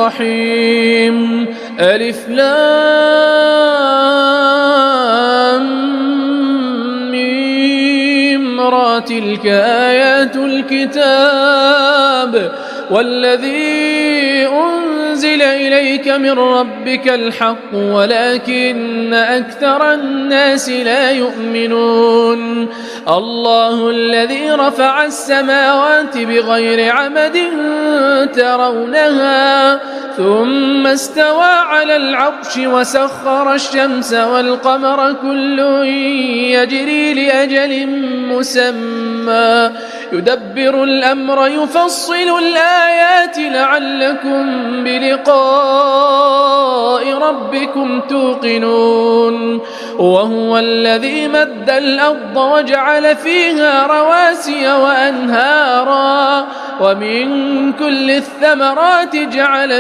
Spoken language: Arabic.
الرحيم. ألف لام ميم را تلك آيات الكتاب والذي أنزل إليك من ربك الحق ولكن أكثر الناس لا يؤمنون. الله الذي رفع السماوات بغير عمد ترونها ثم استوى على العرش وسخر الشمس والقمر كل يجري لأجل مسمى يدبر الأمر يفصل الآيات لعلكم بلقاء ربكم توقنون. وهو الذي مد الأرض وجعل فيها رواسي وأنهارا ومن كل الثمرات جعل